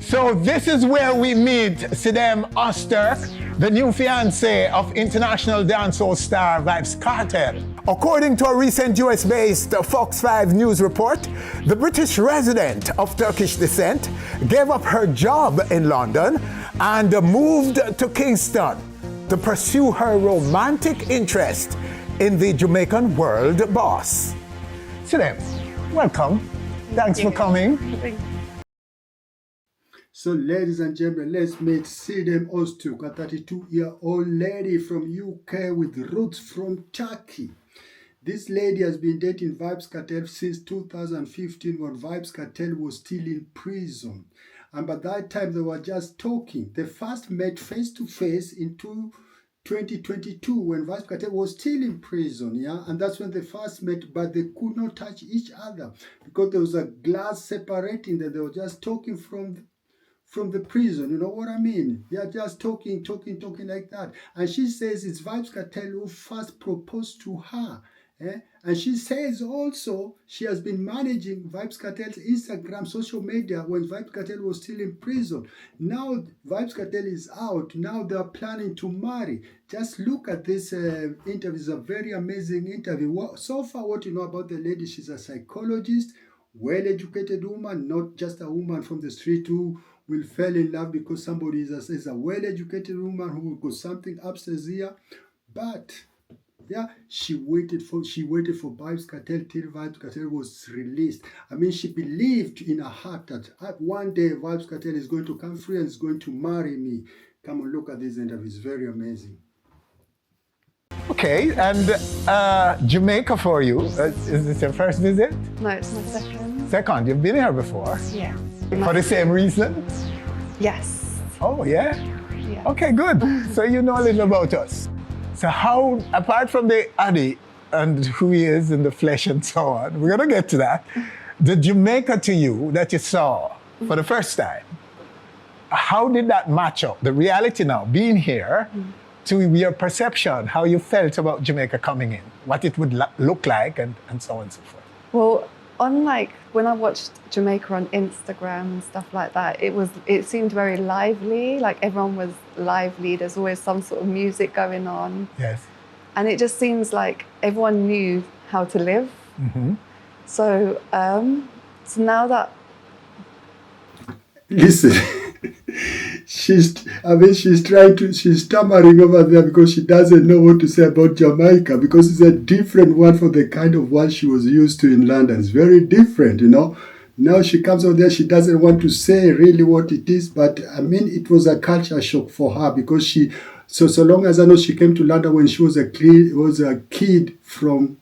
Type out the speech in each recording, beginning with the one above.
So this is where we meet Sidem Ozturk, the new fiancé of international dancehall star Vybz Kartel. According to a recent US-based Fox 5 news report, the British resident of Turkish descent gave up her job in London and moved to Kingston to pursue her romantic interest in the Jamaican world boss. Sidem, welcome. Thanks for coming. So, ladies and gentlemen, let's meet Sidem Ozturk, a 32-year-old lady from UK with roots from Turkey. This lady has been dating Vybz Kartel since 2015 when Vybz Kartel was still in prison. And by that time, they were just talking. They first met face-to-face in 2022 when Vybz Kartel was still in prison, yeah? And that's when they first met, but they could not touch each other because there was a glass separating them. They were just talking from the prison, you know what I mean? They are just talking like that. And she says it's Vybz Kartel who first proposed to her. And she says also she has been managing Vybz Kartel's Instagram social media when Vybz Kartel was still in prison. Now Vybz Kartel is out. Now they are planning to marry. Just look at this interview. It's a very amazing interview. So far, what you know about the lady, she's a psychologist, well-educated woman, not just a woman from the street who will fall in love because somebody is a well-educated woman who got something upstairs here. But yeah, she waited for Vybz Kartel till Vybz Kartel was released. I mean, she believed in her heart that one day Vybz Kartel is going to come free and is going to marry me. Come on, look at this interview. It's very amazing. Okay, and Jamaica for you. Is this your first visit? No, it's my second. Second, you've been here before? Yeah. For the same reason? Yes. Oh, yeah? Yeah. Okay, good. So you know a little about us. So how, apart from the Addy and who he is in the flesh and so on, we're going to get to that, the Jamaica to you that you saw for the first time, how did that match up, the reality now, being here, to your perception, how you felt about Jamaica coming in, what it would look like, and so on and so forth? Well, when I watched Jamaica on Instagram and stuff like that, it seemed very lively. Like everyone was lively. There's always some sort of music going on. Yes. And it just seems like everyone knew how to live. Mm-hmm. So now that Listen, she's stammering over there because she doesn't know what to say about Jamaica because it's a different one from the kind of one she was used to in London. It's very different, you know. Now she comes over there, she doesn't want to say really what it is, but I mean, it was a culture shock for her because so long as I know, she came to London when she was a kid from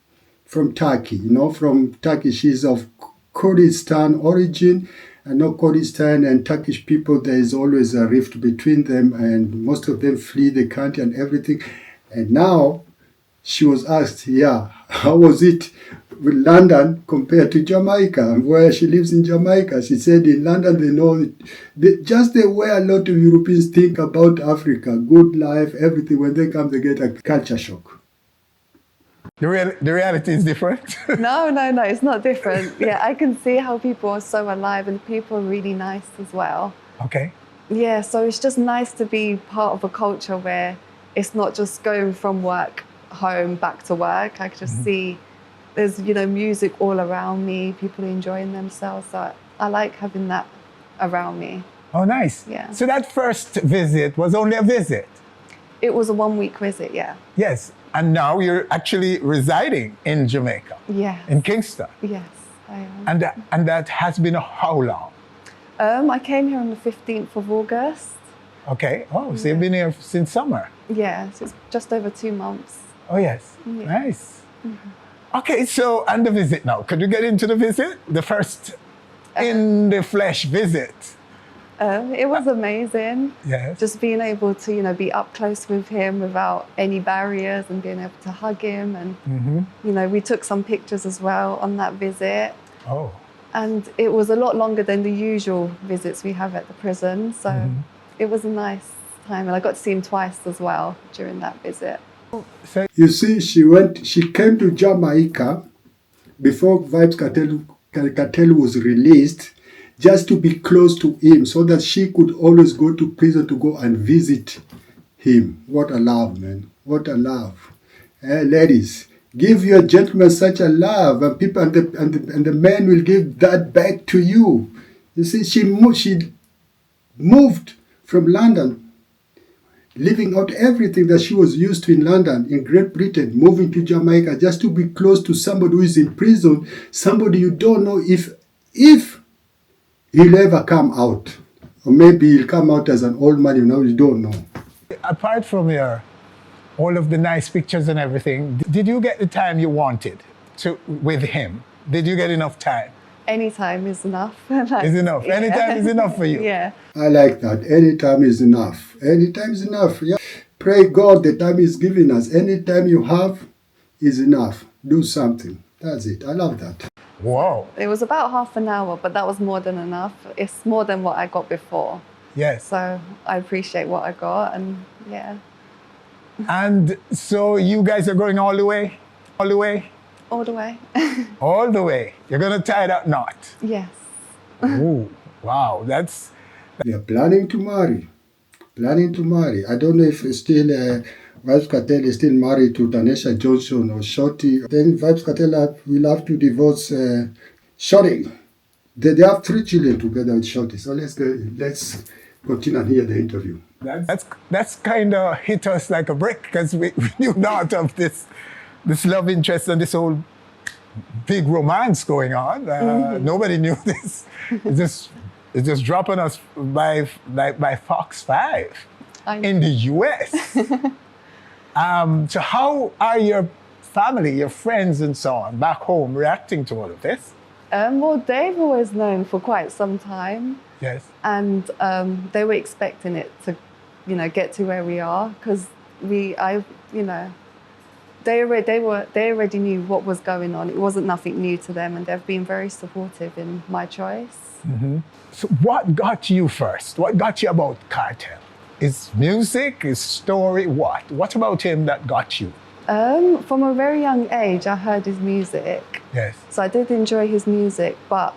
Turkey, you know, from Turkey. She's of Kurdistan origin. I know Kurdistan and Turkish people, there is always a rift between them and most of them flee the country and everything. And now she was asked, how was it with London compared to Jamaica and where she lives in Jamaica? She said in London, they know just the way a lot of Europeans think about Africa, good life, everything. When they come, they get a culture shock. The reality is different? No, it's not different. Yeah, I can see how people are so alive and people are really nice as well. Okay. Yeah, so it's just nice to be part of a culture where it's not just going from work home back to work. I can just see there's, music all around me, people enjoying themselves. So I like having that around me. Oh, nice. Yeah. So that first visit was only a visit? It was a 1-week visit, yeah. Yes. And now you're actually residing in Jamaica? Yes. In Kingston? Yes, I am. And that has been how long? I came here on the 15th of August. Okay. Oh, so you've been here since summer? Yeah, so it's just over 2 months. Oh, yes. Yeah. Nice. Mm-hmm. Okay, so, and the visit now. Could you get into the visit? The first in the flesh visit? It was amazing. Yes. Just being able to, be up close with him without any barriers and being able to hug him. And, we took some pictures as well on that visit. Oh. And it was a lot longer than the usual visits we have at the prison. So it was a nice time. And I got to see him twice as well during that visit. So, you see, she came to Jamaica before Vybz Kartel was released. just to be close to him so that she could always go to prison to go and visit him. What a love, man. What a love. Ladies, give your gentleman such a love, and people and the men will give that back to you. You see, she moved from London, leaving out everything that she was used to in London, in Great Britain, moving to Jamaica just to be close to somebody who is in prison, somebody you don't know if he'll ever come out. Or maybe he'll come out as an old man, you don't know. Apart from all of the nice pictures and everything, did you get the time you wanted with him? Did you get enough time? Anytime is enough. Is enough. Yeah. Anytime is enough for you. Yeah. I like that. Anytime is enough. Anytime is enough. Yeah. Pray God the time is giving us. Anytime you have is enough. Do something. That's it. I love that. Wow. It was about half an hour, but that was more than enough. It's more than what I got before. Yes. So I appreciate what I got, and yeah. And so you guys are going all the way? All the way? All the way. All the way. You're going to tie that knot? Yes. Ooh, wow. That's... We are planning to marry. Planning to marry. I don't know if it's still Vybz Kartel is still married to Tanesha Johnson or Shorty. Then Vybz Kartel will have to divorce Shorty. They have 3 children together with Shorty. So let's continue and hear the interview. That's kind of hit us like a brick, because we knew not of this love interest and this whole big romance going on. Nobody knew this. It's just dropping us by Fox 5 in the US. So how are your family, your friends and so on back home reacting to all of this? Well, they've always known for quite some time. Yes. And they were expecting it to, get to where we are, because they already knew what was going on. It wasn't nothing new to them, and they've been very supportive in my choice. Mm-hmm. So what got you first? What got you about Kartel? Is music, is story, what? What about him that got you? From a very young age, I heard his music. Yes. So I did enjoy his music, but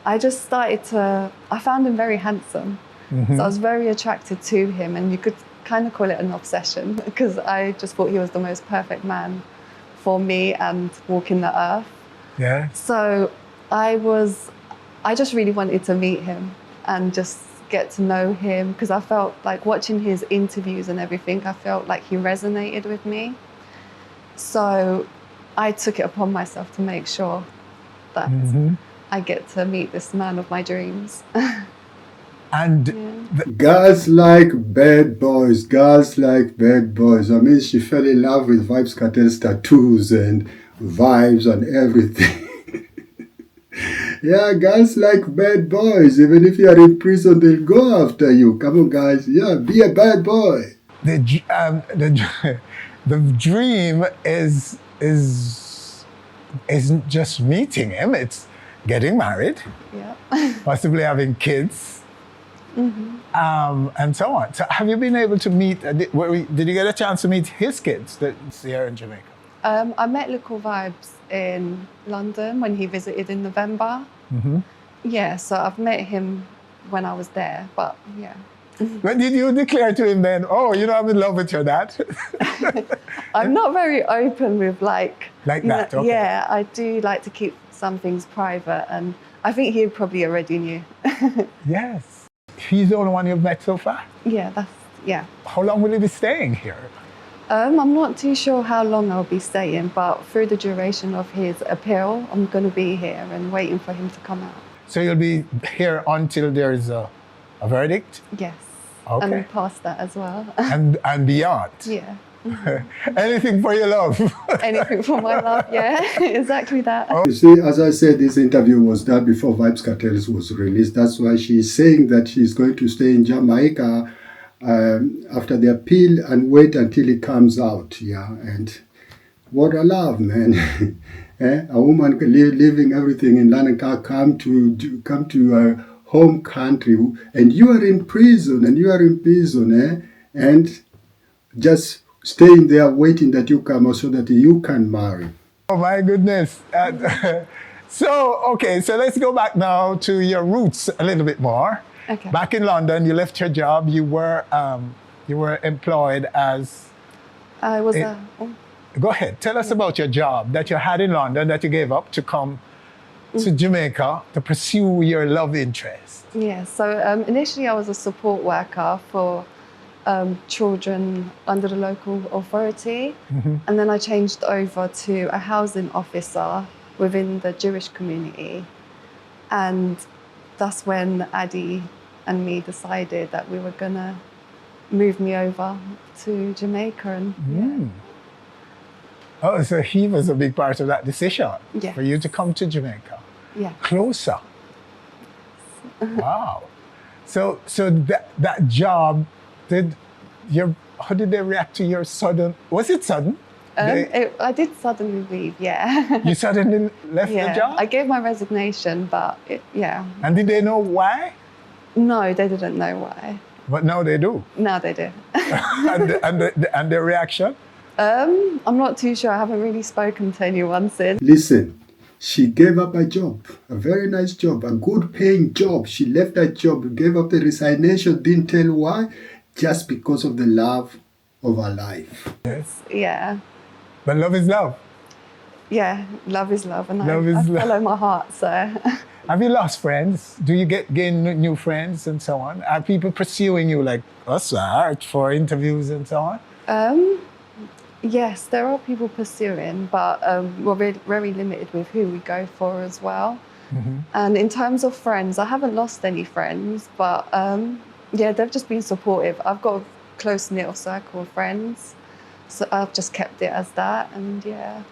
I just I found him very handsome. Mm-hmm. So I was very attracted to him, and you could kind of call it an obsession, because I just thought he was the most perfect man for me and walking the earth. Yeah. So I just really wanted to meet him and just get to know him, because I felt like watching his interviews and everything, I felt like he resonated with me. So I took it upon myself to make sure that I get to meet this man of my dreams. And girls like bad boys. Girls like bad boys. I mean, she fell in love with Vybz Kartel's tattoos and vibes and everything. Yeah, girls like bad boys. Even if you are in prison, they'll go after you. Come on, guys. Yeah, be a bad boy. The dream isn't just meeting him, it's getting married, possibly having kids, and so on. So have you been able to meet, did you get a chance to meet his kids that's here in Jamaica? I met Little Vybz in London when he visited in November. Yeah, so I've met him when I was there, but yeah. When did you declare to him then, oh, I'm in love with your dad? I'm not very open with Like that, okay. Yeah, I do like to keep some things private, and I think he probably already knew. Yes. He's the only one you've met so far? Yeah, How long will he be staying here? I'm not too sure how long I'll be staying, but through the duration of his appeal, I'm going to be here and waiting for him to come out. So you'll be here until there is a verdict? Yes. Okay. And past that as well. And beyond? Yeah. Anything for your love? Anything for my love, yeah. Exactly that. You see, as I said, this interview was done before Vybz Kartel was released. That's why she's saying that she's going to stay in Jamaica after the appeal and wait until it comes out. Yeah, and what a love, man. A woman leaving everything in London can come to her home country, and you are in prison, and just staying there waiting that you come out so that you can marry. Oh my goodness. So, okay, so let's go back now to your roots a little bit more. Okay. Back in London, you left your job. You were employed as. I was Go ahead. Tell us about your job that you had in London that you gave up to come to Jamaica to pursue your love interest. yeah. So initially, I was a support worker for children under the local authority, and then I changed over to a housing officer within the Jewish community, and that's when Addy and me decided that we were gonna move me over to Jamaica, and Oh, so he was a big part of that decision Yes. for you to come to Jamaica. yeah. Closer. Wow. So that job, how did they react to your sudden? Was it sudden? I did suddenly leave, yeah. You suddenly left the job? I gave my resignation, but yeah. And did they know why? No, they didn't know why. But now they do. No, they did. and the reaction? I'm not too sure. I haven't really spoken to anyone since. Listen, she gave up a job, a very nice job, a good paying job. She left that job, gave up the resignation, didn't tell why, just because of the love of her life. Yes. Yeah. But love is love. Yeah, love is love, and Love I is love. follow my heart, so. Have you lost friends? Do you gain new friends and so on? Are people pursuing you like us for interviews and so on? Yes, there are people pursuing, but we're very limited with who we go for as well. And in terms of friends, I haven't lost any friends, but yeah, they've just been supportive. I've got a close-knit circle of friends, so I've just kept it as that, and yeah.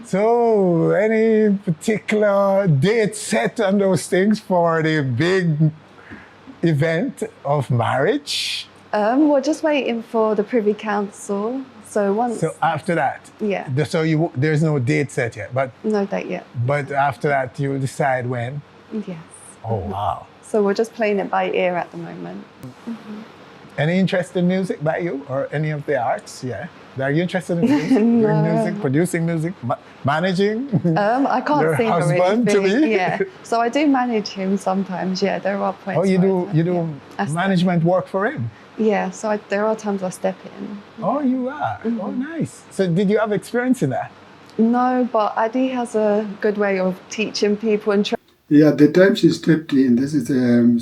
So, any particular date set on those things for the big event of marriage? We're just waiting for the Privy Council. So once, So after that, yeah, so there's no date set yet, but no date yet. after that you'll decide when. Yes. Oh wow! So we're just playing it by ear at the moment. Any interest in music by you or any of the arts? Yeah. Are you interested in music? No. Doing music, producing music, managing? I can't Your sing or husband to anything. be? Yeah. So I do manage him sometimes. Yeah, there are points. Oh, you where do I step- management work for him? Yeah. So there are times I step in. Oh, you are. Oh, nice. So did you have experience in that? No, but Adi has a good way of teaching people and. Yeah, the time she stepped in, this is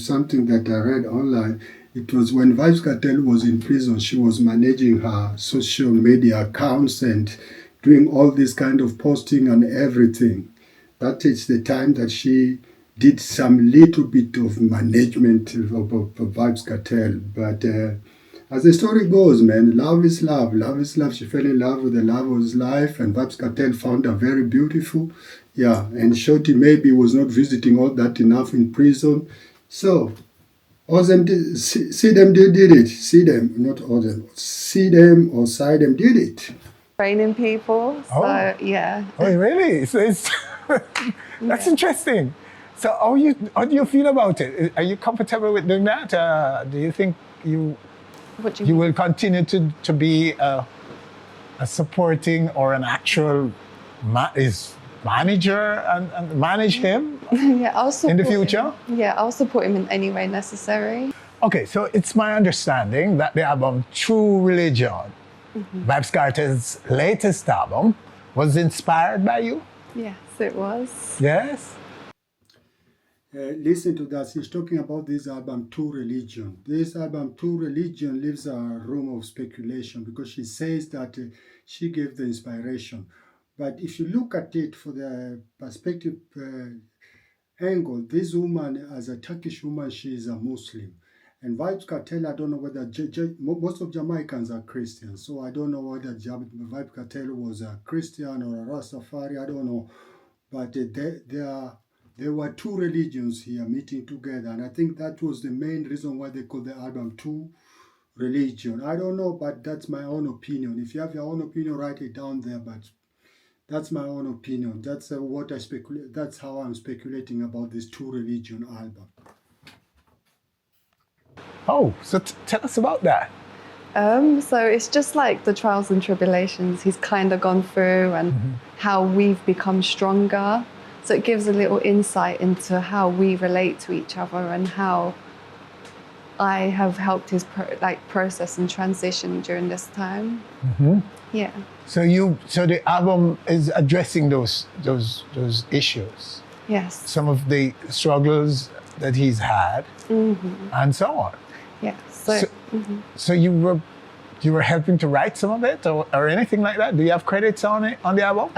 something that I read online. It was when Vybz Kartel was in prison. She was managing her social media accounts and doing all this kind of posting and everything. That is the time that she did some little bit of management of Vybz Kartel. But as the story goes, man, love is love. Love is love. She fell in love with the love of his life, and Vybz Kartel found her very beautiful. Yeah, and Shorty maybe was not visiting all that enough in prison. So, Cidem did it. Cidem, not Ozem. Cidem or Sidem did it. Training people. So Oh. yeah. Oh, really? So it's that's interesting. So how do you feel about it? Are you comfortable with doing that? Do you think What do you will continue to be a supporting or an actual manager and manage him Yeah, I'll support in the him. future? Yeah, I'll support him in any way necessary. Okay, so it's my understanding that the album True Religion, Vybz Kartel's latest album, was inspired by you? Yes, it was. Yes? Listen to that. She's talking about this album, True Religion. This album, True Religion, leaves a room of speculation because she says that she gave the inspiration. But if you look at it for the perspective angle, this woman, as a Turkish woman, she is a Muslim. And Vybz Kartel, I don't know whether most of Jamaicans are Christians, so I don't know whether Vybz Kartel was a Christian or a Rastafari, I don't know. But there were two religions here meeting together, and I think that was the main reason why they called the album True Religion. I don't know, but that's my own opinion. If you have your own opinion, write it down there, but that's my own opinion. That's what I speculate. That's how I'm speculating about this True Religion album. Oh, so tell us about that. So it's just like the trials and tribulations he's kind of gone through and how we've become stronger. So it gives a little insight into how we relate to each other and how I have helped his process and transition during this time. Yeah. So the album is addressing those issues. Yes. Some of the struggles that he's had, and so on. Yeah. So you were helping to write some of it, or anything like that? Do you have credits on it on the album?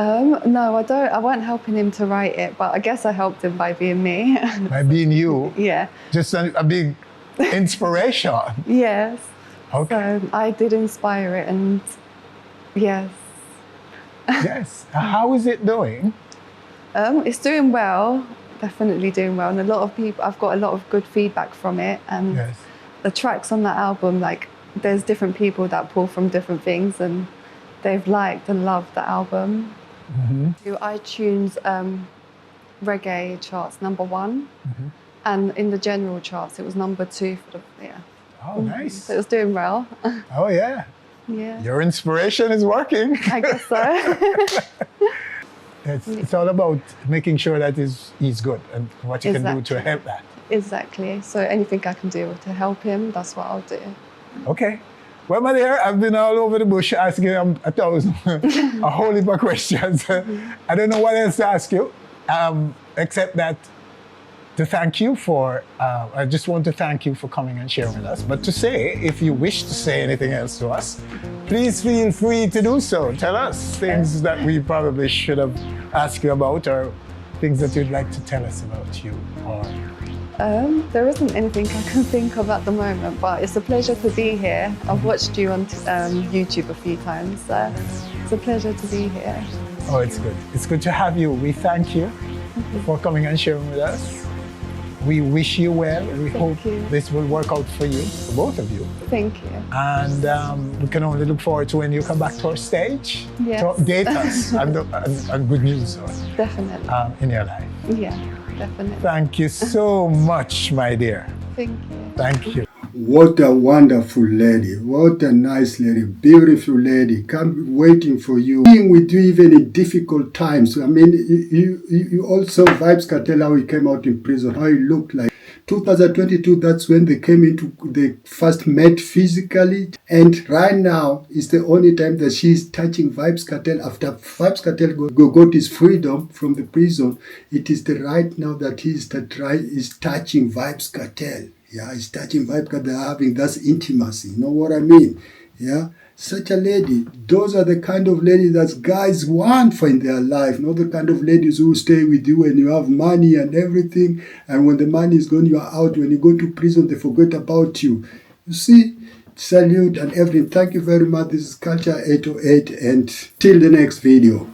No, I don't. I wasn't helping him to write it, but I guess I helped him by being me. By being you. Yeah. Just a big inspiration. Yes. Okay. So I did inspire it, and yes. Yes. How is it doing? It's doing well. Definitely doing well, and I've got a lot of good feedback from it, and Yes. the tracks on that album, like, there's different people that pull from different things, and they've liked and loved the album. To iTunes reggae charts, #1, and in the general charts, it was #2 for the Oh, nice. So it was doing well. Oh, yeah. Yeah, Your inspiration is working. I guess so. It's all about making sure that he's good and what you can do to Exactly. help that. Exactly. So anything I can do to help him, that's what I'll do. Okay. Well, my dear, I've been all over the bush asking him a whole heap of questions. I don't know what else to ask you, except that to thank you for, I just want to thank you for coming and sharing with us. But to say, if you wish to say anything else to us, please feel free to do so. Tell us things that we probably should have asked you about, or things that you'd like to tell us about you. Or There isn't anything I can think of at the moment, but it's a pleasure to be here. I've watched you on YouTube a few times, so it's a pleasure to be here. Oh, it's good. It's good to have you. We thank you for coming and sharing with us. We wish you well. We hope you. this will work out for you, for both of you. Thank you. And we can only look forward to when you come back to our stage Yes. to update us and good news Definitely. in your life. Yeah, definitely. Thank you so much, my dear. Thank you. Thank you. What a wonderful lady. What a nice lady. Beautiful lady. Can't be waiting for you. Being with you even in difficult times. I mean, you also Vybz Kartel, how he came out in prison, how he looked like. 2022, that's when they first met physically. And right now is the only time that she's touching Vybz Kartel. After Vybz Kartel got his freedom from the prison, it is the right now that he's touching Vybz Kartel. Yeah, he's touching Vybz Kartel, having that intimacy. You know what I mean? Yeah. Such a lady. Those are the kind of ladies that guys want for in their life. Not the kind of ladies who stay with you when you have money and everything. And when the money is gone, you are out. When you go to prison, they forget about you. You see? Salute and everything. Thank you very much. This is Culture 808. And till the next video.